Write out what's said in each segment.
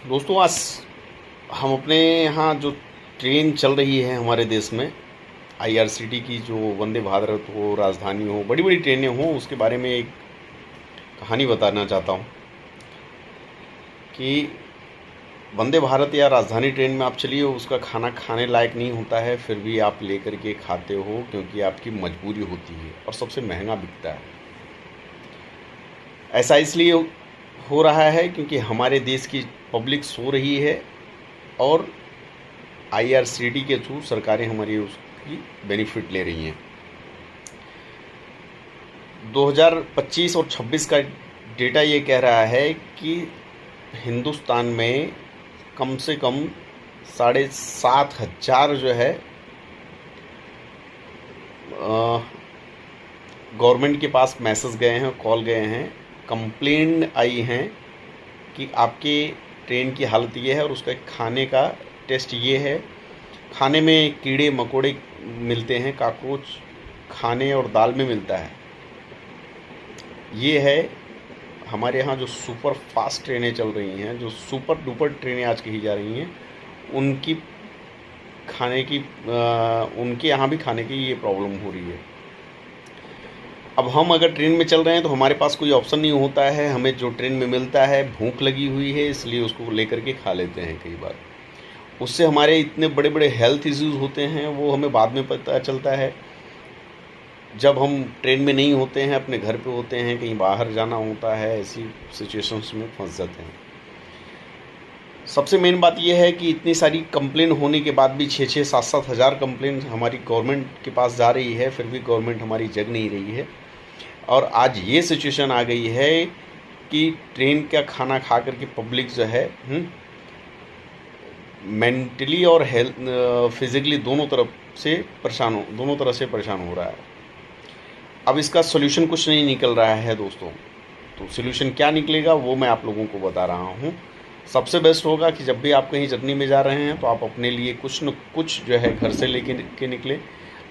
दोस्तों, आज हम अपने यहाँ जो ट्रेन चल रही है हमारे देश में, आईआरसीटी की, जो वंदे भारत हो, राजधानी हो, बड़ी बड़ी ट्रेनें हों, उसके बारे में एक कहानी बताना चाहता हूँ कि वंदे भारत या राजधानी ट्रेन में आप चलिए, उसका खाना खाने लायक नहीं होता है, फिर भी आप लेकर के खाते हो क्योंकि आपकी मजबूरी होती है और सबसे महंगा बिकता है। ऐसा इसलिए हो रहा है क्योंकि हमारे देश की पब्लिक सो रही है और आईआरसीटी के थ्रू सरकारें हमारी उसकी बेनिफिट ले रही हैं। 2025 और 26 का डेटा ये कह रहा है कि हिंदुस्तान में कम से कम 7,500 जो है गवर्नमेंट के पास मैसेज गए हैं, कॉल गए हैं, कंप्लेंट आई हैं कि आपके ट्रेन की हालत ये है और उसका खाने का टेस्ट ये है। खाने में कीड़े मकोड़े मिलते हैं, काकरोच खाने और दाल में मिलता है। ये है हमारे यहाँ जो सुपर फास्ट ट्रेनें चल रही हैं, जो सुपर डुपर ट्रेनें आज कही जा रही हैं, उनकी खाने की उनके यहाँ भी खाने की ये प्रॉब्लम हो रही है। अब हम अगर ट्रेन में चल रहे हैं तो हमारे पास कोई ऑप्शन नहीं होता है। हमें जो ट्रेन में मिलता है, भूख लगी हुई है इसलिए उसको लेकर के खा लेते हैं कई बार। उससे हमारे इतने बड़े बड़े हेल्थ इश्यूज़ होते हैं, वो हमें बाद में पता चलता है जब हम ट्रेन में नहीं होते हैं, अपने घर पे होते हैं, कहीं बाहर जाना होता है, ऐसी सिचुएशंस में फंस जाते हैं। सबसे मेन बात यह है कि इतनी सारी कंप्लेन होने के बाद भी 6-6, 7-7 हज़ार कंप्लेन हमारी गवर्नमेंट के पास जा रही है, फिर भी गवर्नमेंट हमारी जग नहीं रही है। और आज ये सिचुएशन आ गई है कि ट्रेन का खाना खा करके पब्लिक जो है मेंटली और हेल्थ फिज़िकली दोनों तरह से परेशान हो रहा है। अब इसका सोल्यूशन कुछ नहीं निकल रहा है दोस्तों। तो सोल्यूशन क्या निकलेगा वो मैं आप लोगों को बता रहा हूँ। सबसे बेस्ट होगा कि जब भी आप कहीं जर्नी में जा रहे हैं तो आप अपने लिए कुछ न कुछ जो है घर से लेके के निकलें।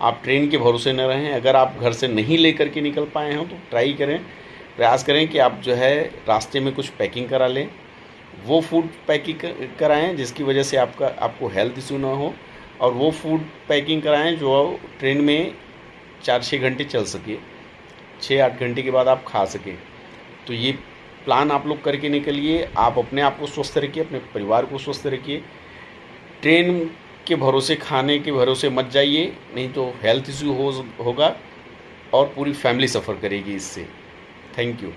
आप ट्रेन के भरोसे न रहें। अगर आप घर से नहीं लेकर के निकल पाए हो तो प्रयास करें कि आप जो है रास्ते में कुछ पैकिंग करा लें। वो फूड पैकिंग कराएं जिसकी वजह से आपको हेल्थ इशू ना हो, और वो फूड पैकिंग कराएं जो ट्रेन में 4-6 घंटे चल सके, 6-8 घंटे के बाद आप खा सकें। तो ये प्लान आप लोग करके निकलिए। आप अपने आप को स्वस्थ रखिए, अपने परिवार को स्वस्थ रखिए। ट्रेन के भरोसे, खाने के भरोसे मत जाइए, नहीं तो हेल्थ इशू होगा और पूरी फैमिली सफ़र करेगी इससे। Thank you.